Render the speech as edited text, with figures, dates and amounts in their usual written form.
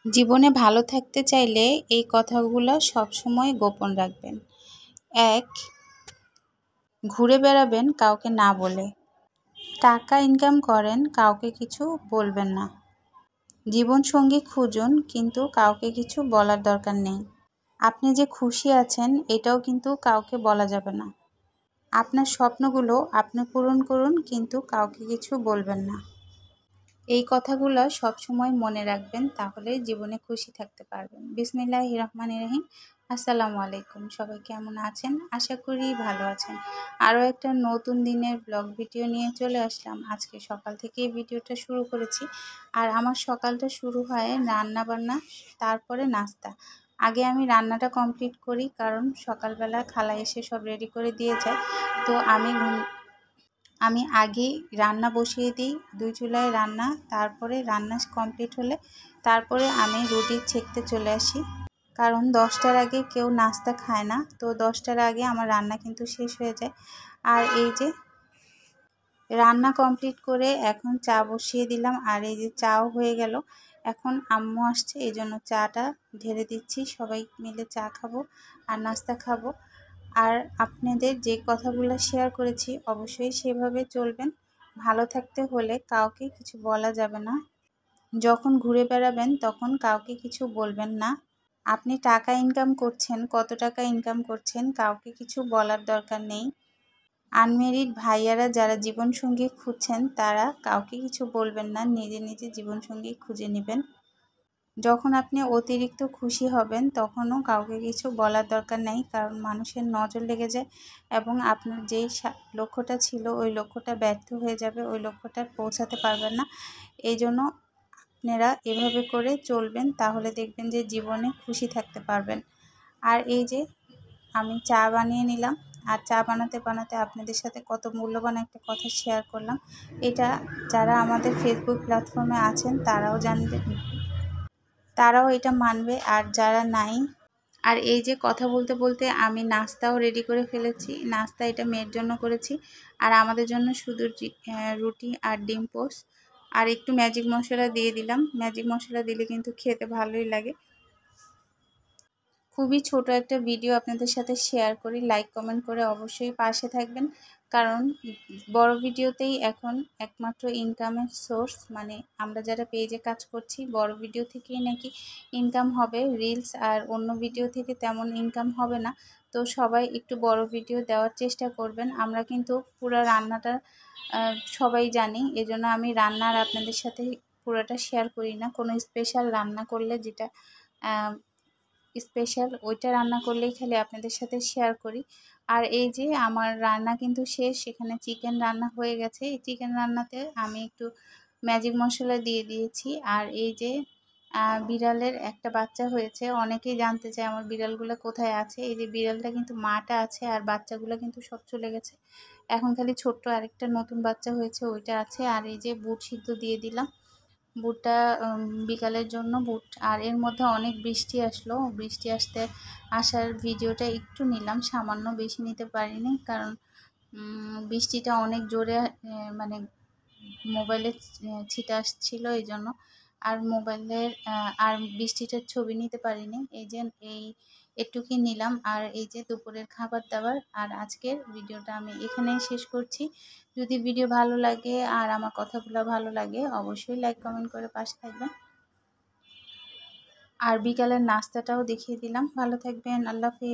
জীবনে ভালো থাকতে চাইলে এই কথাগুলো সবসময় গোপন রাখবেন। ১. ঘুরে বেড়াবেন কাউকে না বলে। টাকা ইনকাম করেন, কাউকে কিছু বলবেন না। জীবনসঙ্গী খুঁজুন, কিন্তু কাউকে কিছু বলার দরকার নেই। আপনি যে খুশি আছেন এটাও কিন্তু কাউকে বলা যাবে না। আপনার স্বপ্নগুলো আপনি পূরণ করুন, কিন্তু কাউকে কিছু বলবেন না। এই কথাগুলো সবসময় মনে রাখবেন, তাহলে জীবনে খুশি থাকতে পারবেন। বিসমিল্লাহির রহমানির রহিম। আসসালামু আলাইকুম। সবাই কেমন আছেন? আশা করি ভালো আছেন। আরও একটা নতুন দিনের ব্লগ ভিডিও নিয়ে চলে আসলাম। আজকে সকাল থেকেই ভিডিওটা শুরু করেছি। আর আমার সকালটা শুরু হয় রান্না বান্না, তারপরে নাস্তা। আগে আমি রান্নাটা কমপ্লিট করি, কারণ সকালবেলা খালা এসে সব রেডি করে দিয়ে যায়। তো আমি আগেই রান্না বসিয়ে দিই, 2 চুলায় রান্না। তারপরে রান্না কমপ্লিট হলে তারপরে আমি রুটি সেঁকতে চলে আসি, কারণ 10টার আগে কেউ নাস্তা খায় না। তো 10টার আগে আমার রান্না কিন্তু শেষ হয়ে যায়। আর এই যে রান্না কমপ্লিট করে এখন চা বসিয়ে দিলাম, আর এই যে চাও হয়ে গেল। এখন আম্মু আসছে, এই জন্য চাটা ঢেলে দিচ্ছি। সবাই মিলে চা খাবো আর নাস্তা খাবো। আর আপনাদের যে কথাগুলো শেয়ার করেছি অবশ্যই সেভাবে চলবেন। ভালো থাকতে হলে কাউকে কিছু বলা যাবে না। যখন ঘুরে বেড়াবেন তখন কাউকে কিছু বলবেন না। আপনি টাকা ইনকাম করছেন, কত টাকা ইনকাম করছেন কাউকে কিছু বলার দরকার নেই। আনমেরিড ভাইয়ারা যারা জীবনসঙ্গী খুঁজছেন তারা কাউকে কিছু বলবেন না, নিজে নিজে জীবনসঙ্গী খুঁজে নেবেন। যখন আপনি অতিরিক্ত খুশি হবেন তখনও কাউকে কিছু বলার দরকার নেই, কারণ মানুষের নজর লেগে যায় এবং আপনার যেই লক্ষ্যটা ছিল ওই লক্ষ্যটা ব্যর্থ হয়ে যাবে, ওই লক্ষ্যটা পৌঁছাতে পারবেন না। এই জন্য আপনারা এভাবে করে চলবেন, তাহলে দেখবেন যে জীবনে খুশি থাকতে পারবেন। আর এই যে আমি চা বানিয়ে নিলাম, আর চা বানাতে বানাতে আপনাদের সাথে কত মূল্যবান একটা কথা শেয়ার করলাম। এটা যারা আমাদের ফেসবুক প্ল্যাটফর্মে আছেন তারাও জানবে, তারাও এটা মানবে, আর যারা নাই। আর এই যে কথা বলতে বলতে আমি নাস্তাও রেডি করে ফেলেছি। নাস্তা এটা মেয়ের জন্য করেছি, আর আমাদের জন্য শুধু রুটি আর ডিম পোস্ট, আর একটু ম্যাজিক মশলা দিয়ে দিলাম। ম্যাজিক মশলা দিলে কিন্তু খেতে ভালোই লাগে। খুবই ছোট একটা ভিডিও আপনাদের সাথে শেয়ার করি, লাইক কমেন্ট করে অবশ্যই পাশে থাকবেন, কারণ বড় ভিডিওতেই এখন একমাত্র ইনকামের সোর্স। মানে আমরা যারা পেজে কাজ করছি বড় ভিডিও থেকেই নাকি ইনকাম হবে, রিলস আর অন্য ভিডিও থেকে তেমন ইনকাম হবে না। তো সবাই একটু বড় ভিডিও দেওয়ার চেষ্টা করবেন। আমরা কিন্তু পুরো রান্নাটা সবাই জানি, এজন্য আমি রান্নার আপনাদের সাথে পুরোটা শেয়ার করি না। কোনো স্পেশাল রান্না করলে যেটা স্পেশাল ওইটা রান্না করলেই খালি আপনাদের সাথে শেয়ার করি। আর এই যে আমার রান্না কিন্তু শেষ, এখানে চিকেন রান্না হয়ে গেছে। এই চিকেন রান্নাতে আমি একটু ম্যাজিক মশলা দিয়ে দিয়েছি। আর এই যে বিড়ালের একটা বাচ্চা হয়েছে, অনেকেই জানতে চায় আমার বিড়ালগুলো কোথায় আছে। এই যে বিড়ালটা কিন্তু মাটা আছে, আর বাচ্চাগুলো কিন্তু সব চলে গেছে। এখন খালি ছোট্ট আরেকটা নতুন বাচ্চা হয়েছে, ওইটা আছে। আর এই যে বুট সিদ্ধ দিয়ে দিলাম, বুটটা বিকালের জন্য বুট। আর এর মধ্যে অনেক বৃষ্টি আসলো, বৃষ্টি আসার ভিডিওটা একটু নিলাম, সামান্য, বেশি নিতে পারিনি, কারণ বৃষ্টিটা অনেক জোরে মানে মোবাইলে ছিটা আসছিলো, এই জন্য আর মোবাইলের আর বৃষ্টিটার ছবি নিতে পারিনি। এই যে একটুকি নিলাম। আর এই যে দুপুরের খাবার দাবার। আর আজকের ভিডিওটা আমি এখানেই শেষ করছি। যদি ভিডিও ভালো লাগে আর আমার কথাগুলো ভালো লাগে অবশ্যই লাইক কমেন্ট করে পাশে থাকবেন। আর বিকালের নাস্তাটাও দেখিয়ে দিলাম। ভালো থাকবেন, আল্লাহ হাফেজ।